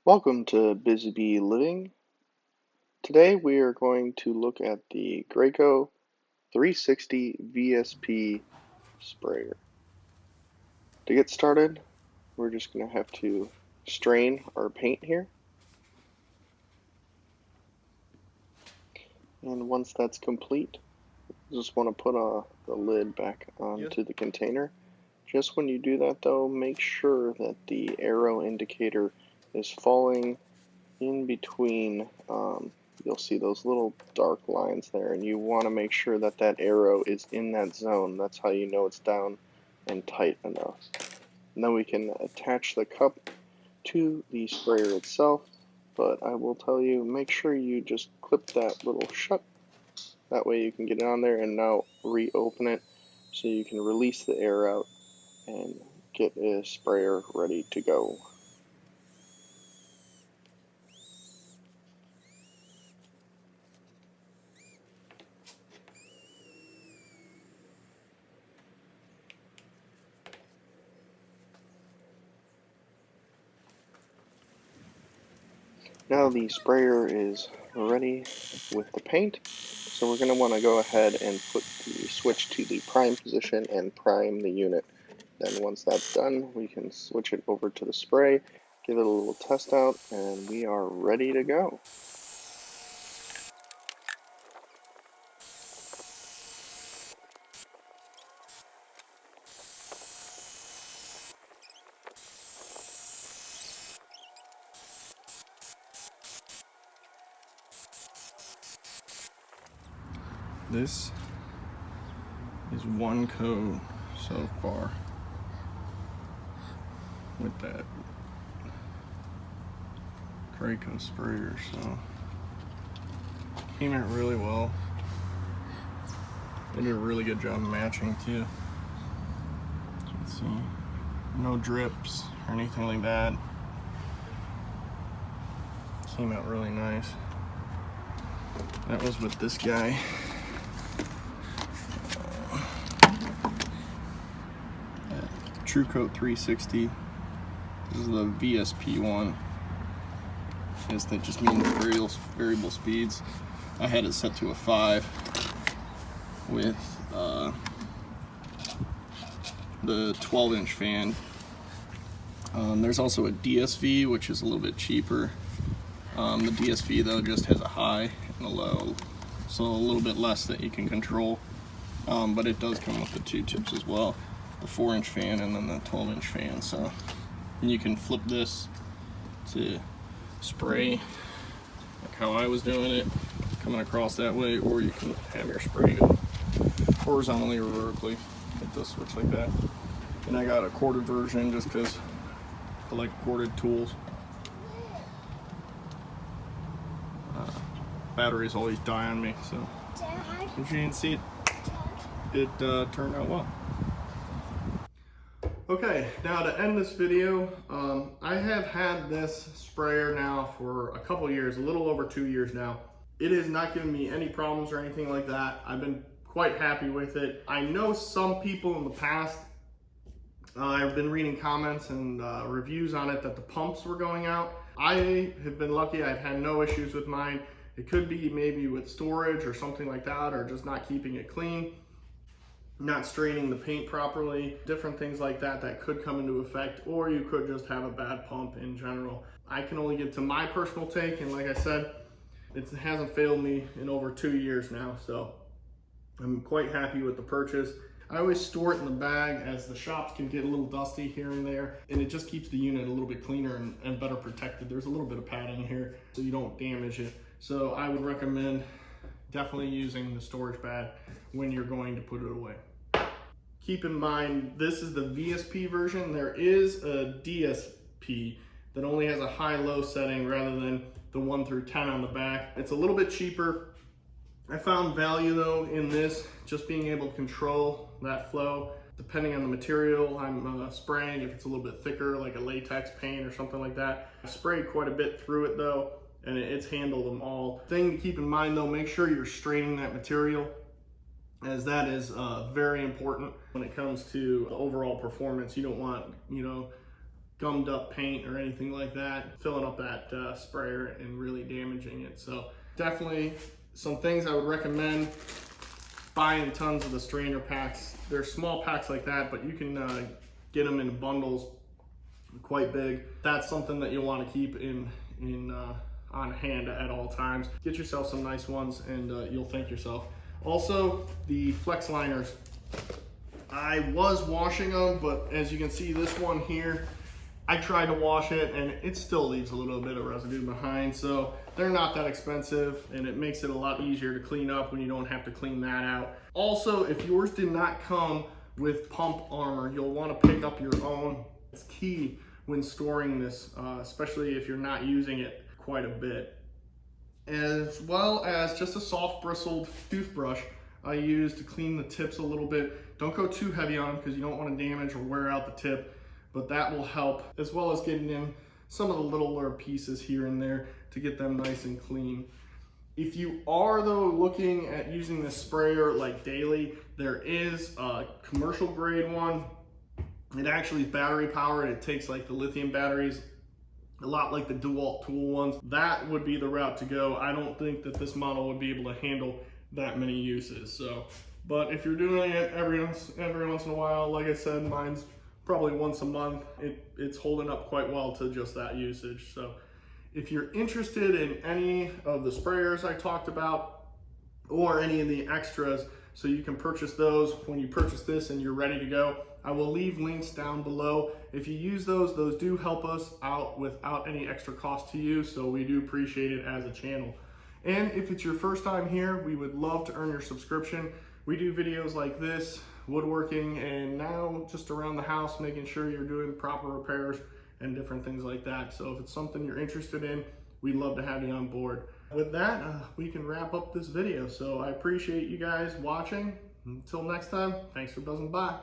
Welcome to Busy Bee Living. Today we are going to look at the Graco 360 VSP sprayer. To get started, we're just going to have to strain our paint here. And once that's complete, you just want to put the lid back onto the container. Just when you do that though, make sure that the arrow indicator is falling in between. You'll see those little dark lines there, and you want to make sure that that arrow is in that zone. That's how you know it's down and tight enough. And then we can attach the cup to the sprayer itself, but I will tell you, make sure you just clip that little shut. That way you can get it on there, and now reopen it so you can release the air out and get a sprayer ready to go. Now the sprayer is ready with the paint, so we're going to want to go ahead and put the switch to the prime position and prime the unit. Then once that's done, we can switch it over to the spray, give it a little test out, and we are ready to go. This is one coat so far with that Graco sprayer, so came out really well. They did a really good job matching too. As you can see, no drips or anything like that. Came out really nice. That was with this guy. TrueCoat 360. This is the VSP one. That just means variable speeds. I had it set to a 5 with the 12-inch fan. There's also a DSV, which is a little bit cheaper. The DSV though just has a high and a low, so a little bit less that you can control. But it does come with the two tips as well. The 4-inch fan and then the 12-inch fan. So you can flip this to spray like how I was doing it, coming across that way, or you can have your spray go horizontally or vertically. Hit the switch like that. And I got a corded version just because I like corded tools. Batteries always die on me, so as you can see, it turned out well. Okay, now to end this video, I have had this sprayer now for a couple years, a little over 2 years now. It has not given me any problems or anything like that. I've been quite happy with it. I know some people in the past, I've been reading comments and reviews on it that the pumps were going out. I have been lucky, I've had no issues with mine. It could be maybe with storage or something like that, or just not keeping it clean, not straining the paint properly, different things like that that could come into effect, or you could just have a bad pump in general. I can only give to my personal take, and like I said, it hasn't failed me in over 2 years now, so I'm quite happy with the purchase. I always store it in the bag, as the shops can get a little dusty here and there, and it just keeps the unit a little bit cleaner and better protected. There's a little bit of padding here so you don't damage it. So I would recommend definitely using the storage bag when you're going to put it away. Keep in mind, this is the VSP version. There is a DSP that only has a high-low setting rather than the 1 through 10 on the back. It's a little bit cheaper. I found value though in this, just being able to control that flow. Depending on the material I'm spraying, if it's a little bit thicker, like a latex paint or something like that. I sprayed quite a bit through it though, and it's handled them all. Thing to keep in mind though, make sure you're straining that material, as that is very important when it comes to overall performance. You don't want, gummed up paint or anything like that, filling up that sprayer and really damaging it. So definitely some things I would recommend: buying tons of the strainer packs. They're small packs like that, but you can get them in bundles quite big. That's something that you'll want to keep on hand at all times. Get yourself some nice ones and you'll thank yourself. Also, the FlexLiners. I was washing them, but as you can see, this one here, I tried to wash it and it still leaves a little bit of residue behind. So they're not that expensive and it makes it a lot easier to clean up when you don't have to clean that out. Also, if yours did not come with pump armor, you'll want to pick up your own. It's key when storing this, especially if you're not using it quite a bit. As well as just a soft bristled toothbrush I use to clean the tips a little bit. Don't go too heavy on them because you don't want to damage or wear out the tip, but that will help, as well as getting in some of the littler pieces here and there to get them nice and clean. If you are though looking at using this sprayer like daily, there is a commercial grade one. It actually is battery powered. It takes like the lithium batteries, a lot like the DeWalt tool ones. That would be the route to go. I don't think that this model would be able to handle that many uses. So, but if you're doing it every once in a while, like I said, mine's probably once a month. It's holding up quite well to just that usage. So if you're interested in any of the sprayers I talked about or any of the extras, so you can purchase those when you purchase this and you're ready to go, I will leave links down below. If you use those do help us out without any extra cost to you, so we do appreciate it as a channel. And if it's your first time here, we would love to earn your subscription. We do videos like this, woodworking, and now just around the house, making sure you're doing proper repairs and different things like that. So if it's something you're interested in, we'd love to have you on board. With that, we can wrap up this video. So I appreciate you guys watching. Until next time, thanks for buzzing by.